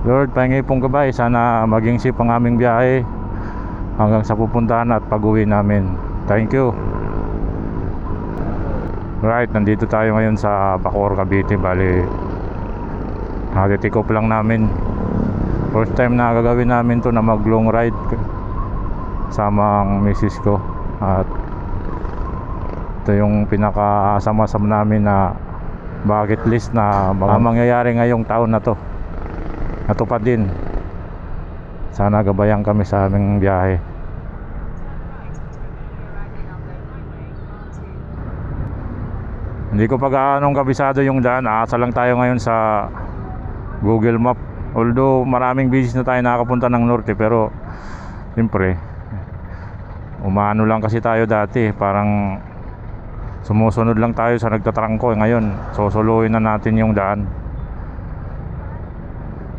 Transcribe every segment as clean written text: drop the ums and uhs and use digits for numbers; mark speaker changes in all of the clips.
Speaker 1: Lord, pahingi pong gabay, sana maging safe ang aming biyahe hanggang sa pupuntahan at pag-uwi namin. Thank you. Right, nandito tayo ngayon sa Bacoor, Cavite. Bali, natitikop lang namin. First time na gagawin namin to na mag long ride sama ang misis ko. At ito yung pinaka-asam-asam namin na bucket list na mangyayari ngayong taon na to. Natupad din. Sana gabayan kami sa aming biyahe. Hindi ko pa gaanong kabisado yung daan. Aasa lang tayo ngayon sa Google Map. Although maraming beses na tayo nakakapunta ng norte, pero siyempre umano lang kasi tayo dati. Parang sumusunod lang tayo sa nagtatrangko. Ngayon susuluhin na natin yung daan.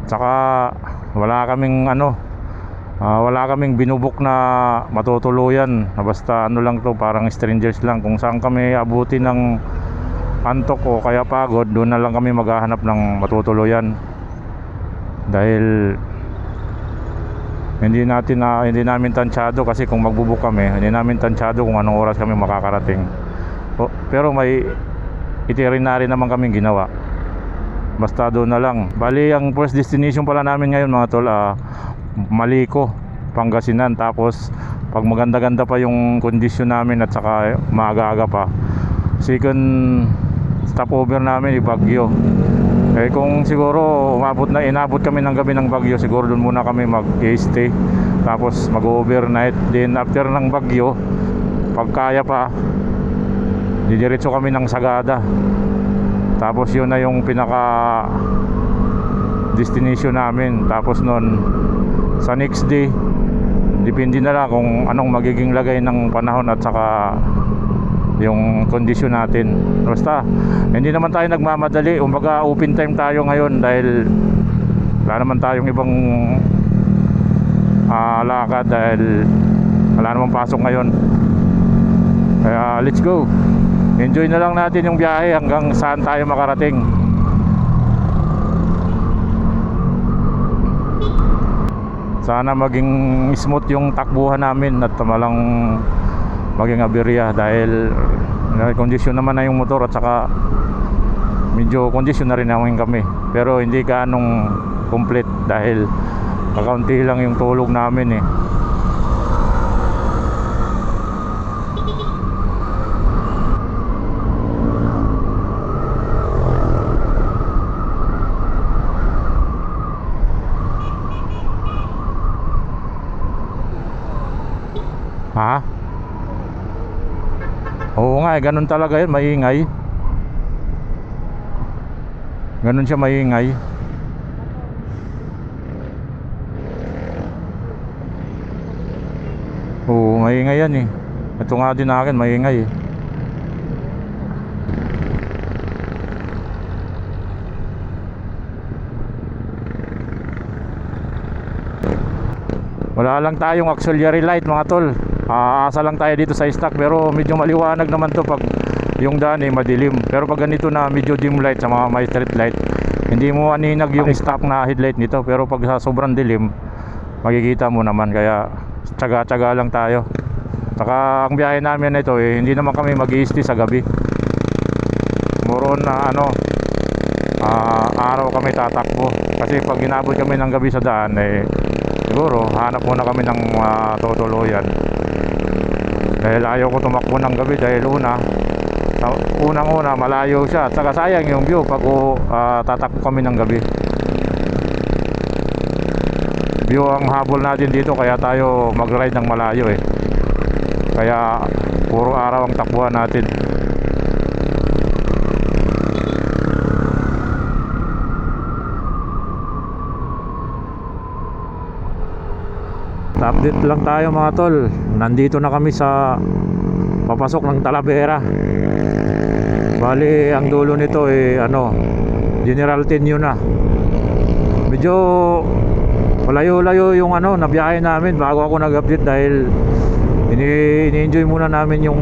Speaker 1: Tsaka wala kaming binubuk na matutuluyan. Basta ano lang to, parang strangers lang. Kung saan kami abuti ng antok o kaya pagod, doon na lang kami maghahanap ng matutuluyan. Dahil hindi namin tansyado, kasi kung magbubuk kami, hindi namin tansyado kung anong oras kami makakarating. Pero may itinerary naman kaming ginawa. Basta doon na lang. Bali, ang first destination pala namin ngayon mga tol, Maliko, Pangasinan. Tapos pag maganda-ganda pa yung kondisyon namin at saka maaga-aga pa, second stopover namin Baguio. Kung siguro inabot kami ng gabi ng Baguio, siguro doon muna kami mag-stay, tapos mag-overnight. Then after ng Baguio, pag kaya pa, didiretso kami ng Sagada. Tapos yun na yung pinaka destination namin. Tapos nun sa next day, depende na lang kung anong magiging lagay ng panahon at saka yung kondisyon natin. Basta hindi naman tayo nagmamadali. Umbaga open time tayo ngayon dahil wala naman tayong ibang lakad, dahil wala namang pasok ngayon. Kaya let's go. Enjoy na lang natin yung biyahe hanggang saan tayo makarating. Sana maging smooth yung takbuhan namin at malang maging aberya, dahil kondisyon naman na yung motor at saka medyo kondisyon na rin namin kami. Pero hindi ganong complete dahil kakaunti lang yung tulog namin eh. Ha? Oo nga, ganun talaga yun, maingay. Ganun siya, maingay. Oo, maingay yan eh. Ito nga din akin, maingay eh. Wala lang tayong auxiliary light mga tol. Aasa lang tayo dito sa stock, pero medyo maliwanag naman to pag yung daan eh madilim. Pero pag ganito na medyo dim light sa mga may street light, hindi mo aninag yung stock na headlight nito. Pero pag sa sobrang dilim, makikita mo naman. Kaya tsaga-tsaga lang tayo. Saka ang biyahe namin ito eh, hindi naman kami mag-i-stay sa gabi. Moron na araw kami tatakbo. Kasi pag inabot kami ng gabi sa daan eh, siguro hanap muna kami ng tutuluyan. Dahil ayaw ko tumakbo ng gabi, dahil unang-una malayo siya at saka sayang yung view pag tatakbo kami ng gabi. View ang habol natin dito, kaya tayo mag-ride ng malayo eh. Kaya puro araw ang takbuhan natin. Update lang tayo mga tol. Nandito na kami sa papasok ng Talavera. Bali ang dulo nito eh General Tenyo na. Medyo malayo-layo yung nabiyahe namin bago ako nag-update, dahil ini-enjoy muna namin yung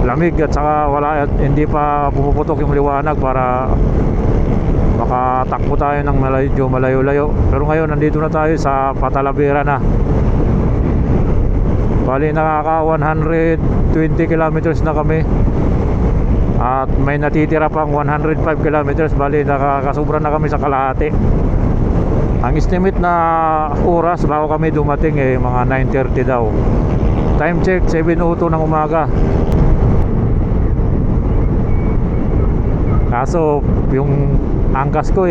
Speaker 1: lamig at saka hindi pa pumuputok yung liwanag para takbo tayo ng malayo-layo. Pero ngayon nandito na tayo sa Patalavera na. Bali nakaka 120 kilometers na kami. At may natitira pang 105 kilometers. Bali nakakasubra na kami sa kalahati. Ang estimate na oras bago kami dumating mga 9:30 daw. Time check 7:02 ng umaga. Kaso yung angkas ko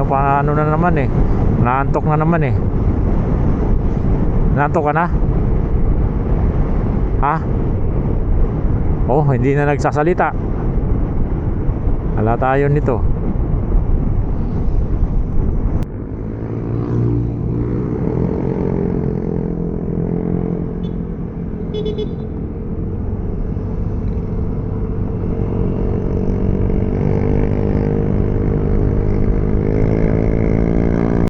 Speaker 1: paano na naman naantok na naman Naantok ka na? Ha? Oh, hindi na nagsasalita. Wala tayo nito.